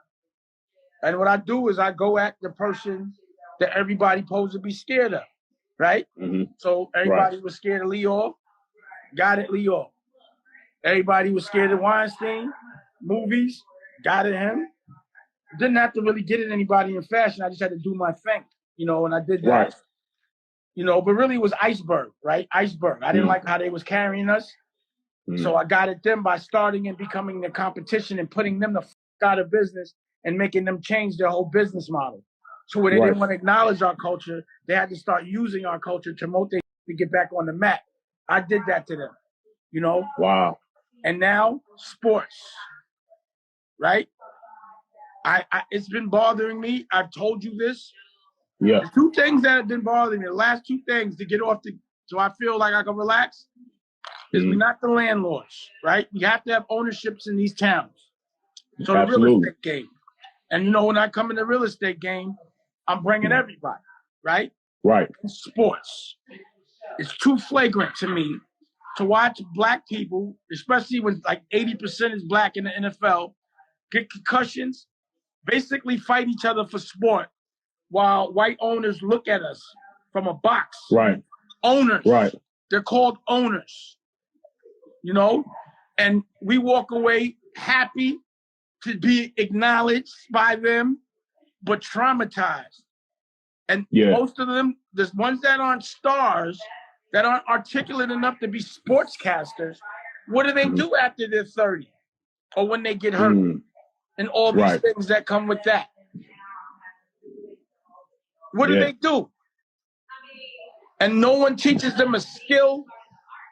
And what I do is I go at the person that everybody supposed to be scared of, right? So everybody was scared of Leo, got it Leo. Everybody was scared of Weinstein, movies, got it him. Didn't have to really get at anybody in fashion. I just had to do my thing, you know, and I did that. You know, but really it was Iceberg, right? Iceberg. I didn't like how they was carrying us. So I got at them by starting and becoming the competition and putting them the out of business and making them change their whole business model. So when they didn't want to acknowledge our culture, they had to start using our culture to motivate to get back on the map. I did that to them, you know? And now sports, right? I it's been bothering me. I've told you this. The two things that have been bothering me, the last two things to get off so I feel like I can relax, is we're not the landlords, right? We have to have ownerships in these towns. So the real estate game. And you know, when I come in the real estate game, I'm bringing everybody, right? In sports. It's too flagrant to me to watch black people, especially when like 80% is black in the NFL, get concussions, basically fight each other for sport while white owners look at us from a box. Owners. They're called owners. You know? And we walk away happy to be acknowledged by them, but traumatized. And most of them, there's ones that aren't stars, that aren't articulate enough to be sportscasters. What do they do after they're 30? Or when they get hurt? And all these things that come with that. What do they do? And no one teaches them a skill.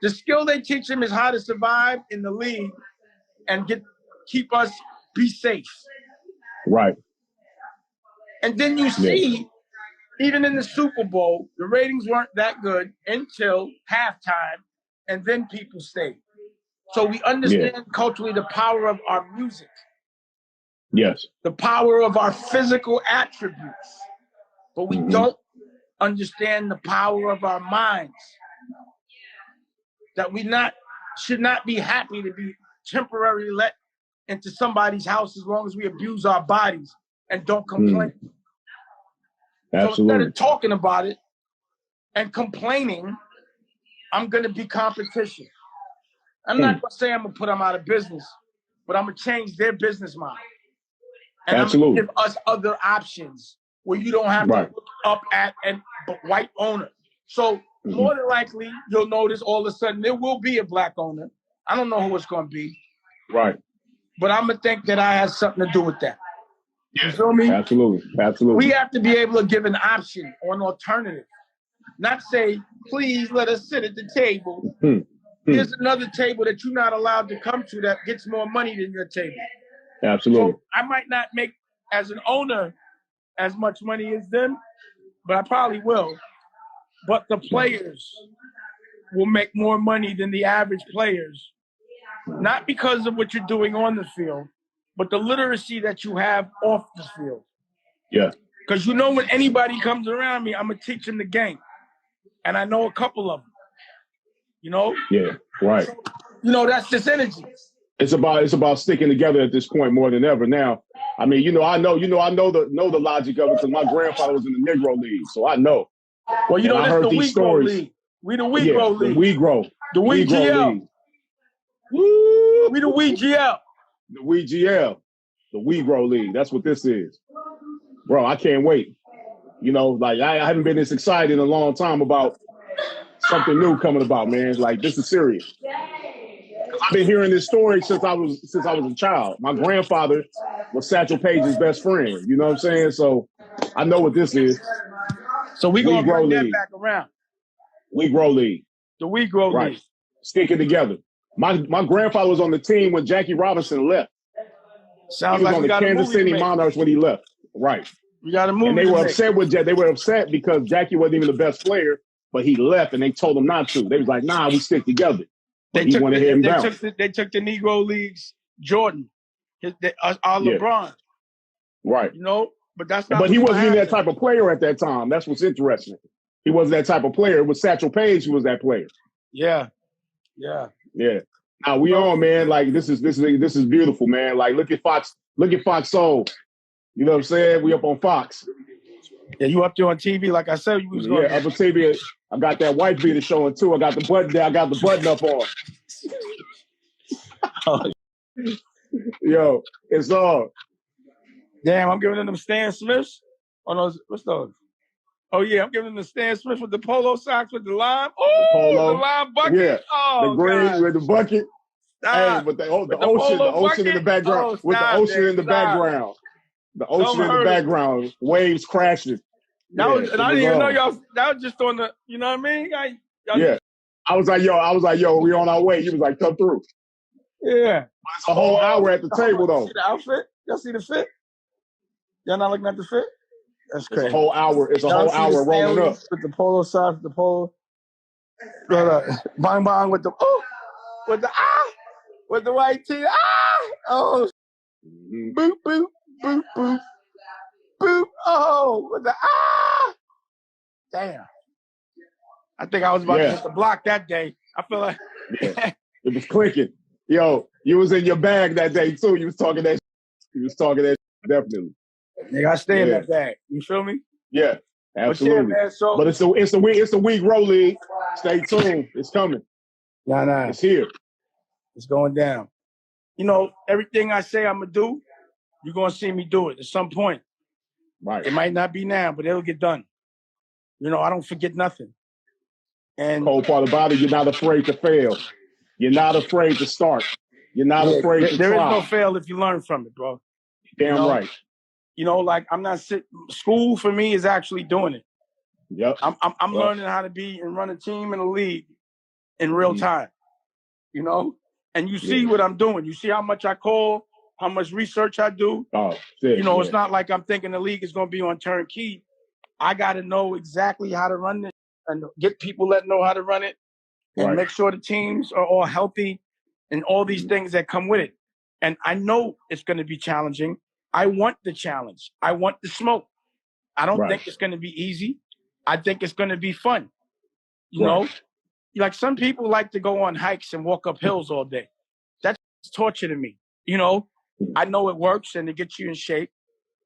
The skill they teach them is how to survive in the league and keep us be safe. And then you see, even in the Super Bowl, the ratings weren't that good until halftime, and then people stayed. So we understand culturally the power of our music. The power of our physical attributes. But we don't understand the power of our minds. That we should not be happy to be temporarily let into somebody's house as long as we abuse our bodies and don't complain. So instead of talking about it and complaining, I'm going to be competition. I'm not going to say I'm going to put them out of business, but I'm going to change their business model. And I'm going to give us other options where you don't have to look up at a white owner. So more than likely, you'll notice all of a sudden there will be a black owner. I don't know who it's going to be. But I'm going to think that I have something to do with that. You feel me? Absolutely. We have to be able to give an option or an alternative. Not say, please let us sit at the table. Here's another table that you're not allowed to come to that gets more money than your table. So I might not make, as an owner, as much money as them, but I probably will. But the players will make more money than the average players. Not because of what you're doing on the field, but the literacy that you have off the field. Because you know when anybody comes around me, I'm going to teach them the game. And I know a couple of them. You know? So, you know, that's just energy. It's about sticking together at this point more than ever now. I mean, I know the logic of it because my grandfather was in the Negro League, so I know. Well, you know, this is the Negro League. We the Negro League. The Negro. The WeGL. Woo! We the WeGL. The WeGL. The Negro League. That's what this is. Bro, I can't wait. You know, like I haven't been this excited in a long time about something new coming about, man. Like, this is serious. I've been hearing this story since I was a child. My grandfather was Satchel Paige's best friend. You know what I'm saying? So I know what this is. So we gonna bring that back around. We grow league. The We Grow League. Stick it together. My grandfather was on the team when Jackie Robinson left. Sounds he was like on the Kansas City Monarchs when he left. Right. We got a movie. And they were upset with They were upset because Jackie wasn't even the best player, but he left and they told him not to. They was like, nah, we stick together. They took the Negro Leagues, Jordan, LeBron. Right. You know, but that's not. But he wasn't even that type of player at that time. That's what's interesting. He wasn't that type of player. It was Satchel Paige who was that player. Yeah. Now we on, man. Like this is beautiful, man. Like look at Fox Soul. You know what I'm saying? We up on Fox. Yeah, you up there on TV, like I said, you was going. Yeah, up on TV. I got that white beater showing too. I got the button there. I got the button up on. Yo, it's all. Damn, I'm giving them Stan Smiths. Oh no, what's those? Oh yeah, I'm giving them the Stan Smith with the polo socks with the lime. Oh, the lime bucket. Yeah, oh, the green God. with the bucket. Hey, with the ocean in the background. With the ocean in the background. The ocean in the background. Waves crashing. That was, and I didn't even know y'all. That was just on the. You know what I mean? I was like, yo, we on our way. He was like, come through. Yeah. It's a whole hour at the table though. See the outfit? Y'all see the fit? Y'all not looking at the fit? That's crazy. It's a whole hour. It's a whole hour rolling up with the polo socks, the polo. Bang bang with the with the white tee. Boop boop boop boop boop. Oh, with the Damn. I think I was about to hit the block that day. I feel like it was clicking. Yo, you was in your bag that day too. You was talking that. Definitely. Nigga, I stay in that bag. You feel me? Yeah, absolutely. But it's the week roll league. Stay tuned. It's coming. Nah. It's here. It's going down. You know, everything I say I'm gonna do, you're gonna see me do it at some point. Right. It might not be now, but it'll get done. You know, I don't forget nothing. And cold part about it, you're not afraid to fail. You're not afraid to start. You're not afraid to try. There is no fail if you learn from it, bro. Damn right. You know, like I'm not sitting. School for me is actually doing it. Yep. I'm learning how to be and run a team in a league in real time. You know, and you see what I'm doing. You see how much I call, how much research I do. Oh, shit, you know, it's not like I'm thinking the league is going to be on turnkey. I got to know exactly how to run this and get people that know how to run it and make sure the teams are all healthy and all these things that come with it. And I know it's going to be challenging. I want the challenge. I want the smoke. I don't think it's going to be easy. I think it's going to be fun. You know, like some people like to go on hikes and walk up hills all day. That's torture to me. You know, I know it works and it gets you in shape,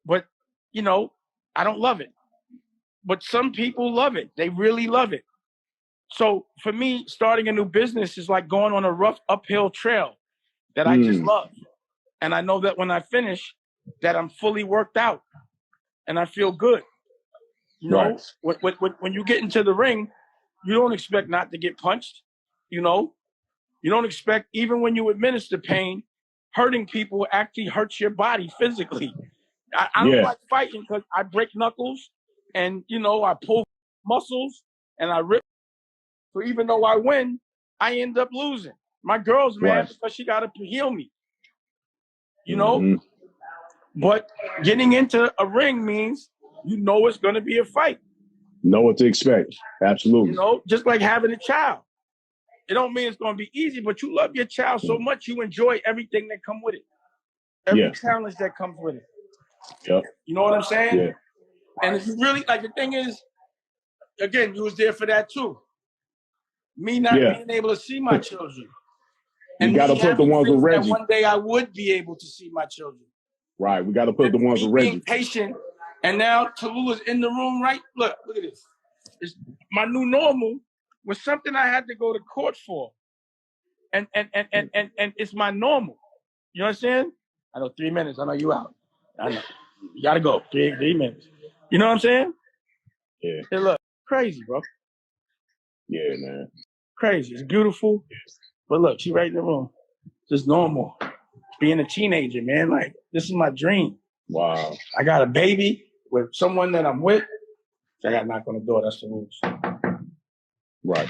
but you know, I don't love it. But some people love it. They really love it. So for me, starting a new business is like going on a rough uphill trail that I just love. And I know that when I finish, that I'm fully worked out and I feel good. You know, when you get into the ring, you don't expect not to get punched. You know, you don't expect, even when you administer pain, hurting people actually hurts your body physically. I don't like fighting because I break knuckles and, you know, I pull muscles and I rip. So even though I win, I end up losing. My girl's mad because she got to heal me. You know? But getting into a ring means you know it's going to be a fight. Know what to expect. Absolutely. You know, just like having a child. It don't mean it's going to be easy, but you love your child so much you enjoy everything that comes with it. Every challenge that comes with it. Yep. You know what I'm saying? Yeah. And if you really, like, the thing is, again, you was there for that too. Me not being able to see my children. And you got to put the ones with Reggie. That one day I would be able to see my children. Right. We got to put the ones with Reggie. Being patient. And now Tallulah's in the room, right? Look at this. My new normal was something I had to go to court for. And it's my normal. You understand? I know 3 minutes. I know you out. I know. You got to go. 3 minutes. You know what I'm saying? Yeah. Hey, look. Crazy, bro. Yeah, man. Crazy. It's beautiful. But look, she right in the room. Just normal. Being a teenager, man. Like, this is my dream. Wow. I got a baby. with someone that I'm with, I got to knock on the door. That's the rules. Right.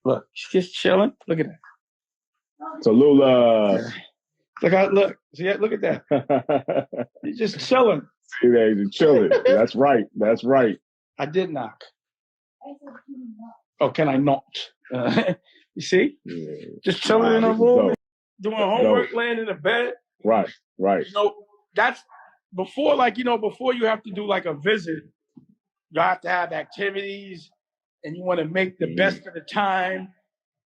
Look, she's just chilling. Look at that. So Lula. Look. See that? Look at that. He's just chilling. See that? He's chilling. That's right. That's right. I did knock. Oh, can I not? You see? Yeah. Just chilling in a room, doing homework, laying in the bed. Right. Right. You know, that's before, like, you know, before you have to do like a visit, you have to have activities and you want to make the best of the time.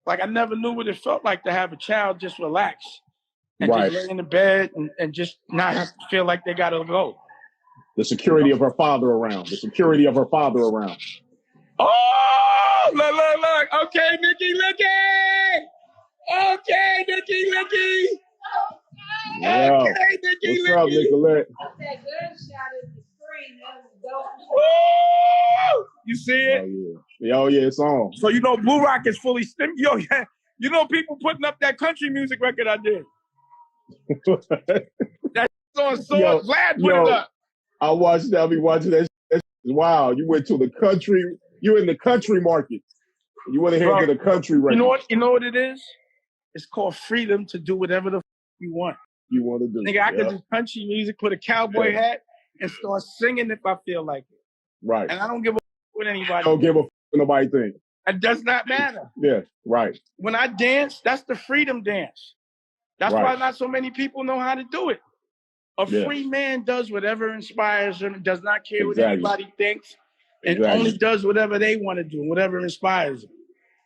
Like, I never knew what it felt like to have a child just relax and just lay in the bed and just not have to feel like they got to go. The security of her father around. The security of her father around. Oh, look. Okay, Nikki, looky. Okay, Nikki, looky. Yeah. Okay, Nikki, what's up, Nicolette? That gunshot at the screen, that was dope. Woo! You see it? Oh yeah, it's on. So you know Blue Rock is fully Yo, yeah. You know people putting up that country music record I did. That's on song. Vlad put it up. I watched that. I be watching that. Wow, you went to the country. You in the country market. You went ahead and get a country record. You know what it is? It's called freedom to do whatever the you want. You want to do. Nigga, I could do country music, put a cowboy hat, and start singing if I feel like it. Right. And I don't give a what anybody. Don't give a what nobody think. It does not matter. Yeah. Right. When I dance, that's the freedom dance. That's why not so many people know how to do it. A free man does whatever inspires him, does not care what anybody thinks, and only does whatever they want to do, whatever inspires them.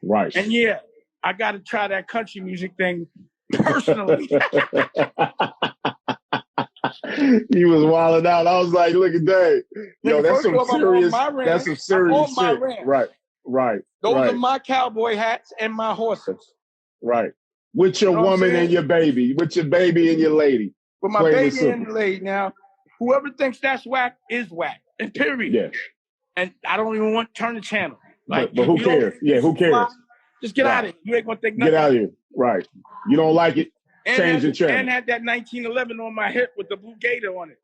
Right. And yeah, I got to try that country music thing personally. He was wilding out. I was like, look at that. Yo, that's some serious, that's some serious shit. Right. Those are my cowboy hats and my horses. Right. With your woman and your baby. With your baby and your lady. With my baby and the lady. Now, whoever thinks that's whack is whack. And period. Yeah. And I don't even want to turn the channel. Like, but who cares? Yeah, who cares? Just get out of it. You ain't going to think nothing. Get out of here. Right. You don't like it? Change the channel. And had that 1911 on my hip with the blue gator on it.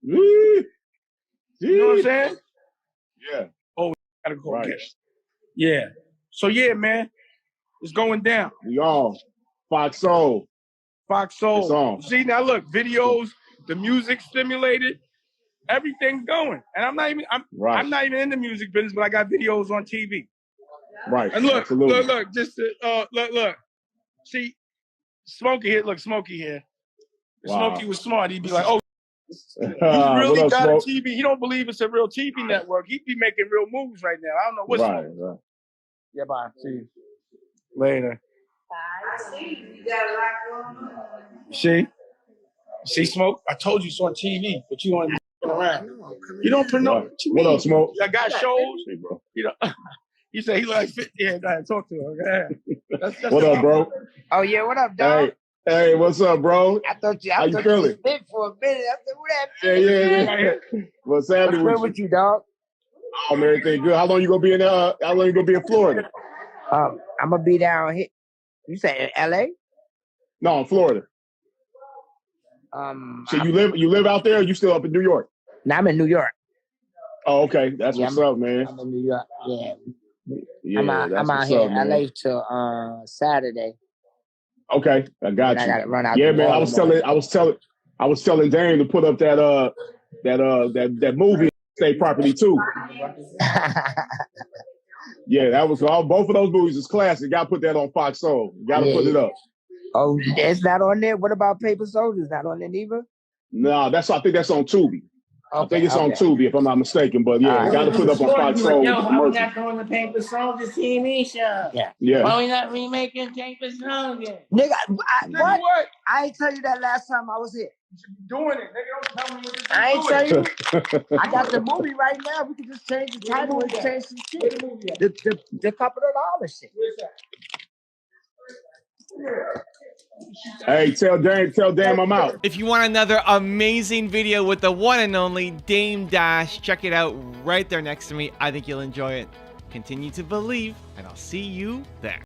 You know what I'm saying? Yeah. Oh, gotta go get it. Yeah. So yeah, man, it's going down. We all Fox Soul. Fox Soul. See now, look, videos, the music stimulated, everything's going, and I'm not even in the music business, but I got videos on TV. Right. And look, just look. See, Smokey here. Look, Smokey here. If Smokey was smart, he'd be like, "Oh, he really got a TV. He don't believe it's a real TV network. He'd be making real moves right now. I don't know what's right. Yeah, bye. See you later. I see you got a lot going on. See, Smoke. I told you it's on TV, but you don't be around. You don't promote. What up, Smoke? I got shows. Hey, bro. You know. He said he like 50. Yeah, go ahead, talk to him. Go ahead. That's what up, bro? Oh yeah, what up, dog? Hey, what's up, bro? I thought you feeling? Big for a minute. I said, what happened? Yeah. What's happening with you, dog? Oh, man, everything good. How long you gonna be in? How long you gonna be in Florida? I'm gonna be down here. You say in LA? No, in Florida. So you live out there? Or you still up in New York? No, I'm in New York. Oh, okay. That's what's up, man. I'm in New York. Yeah. I'm out here in LA till Saturday. Okay, I got you. I gotta run out. Yeah, man. I was telling Dame to put up that movie State Property too. Yeah, that was both of those movies is classic. Got to put that on Fox Soul. Got to put it up. Oh, it's not on there. What about Paper Soldiers? Not on there neither. No, I think that's on Tubi. I think it's on Tubi if I'm not mistaken. But yeah, got to put up on Fox Soul. Yo, why we not doing the Paper Soldiers TV show? Yeah. Why we not remaking Paper Soldiers? Nigga, what? I ain't tell you that last time I was here. You should be doing it. Nigga, don't tell me what to do. I ain't tell you. I got the movie right now. We can just change the title and change some shit. The couple of $1 shit. Hey, tell Dame I'm out. If you want another amazing video with the one and only Dame Dash, check it out right there next to me. I think you'll enjoy it. Continue to believe, and I'll see you there.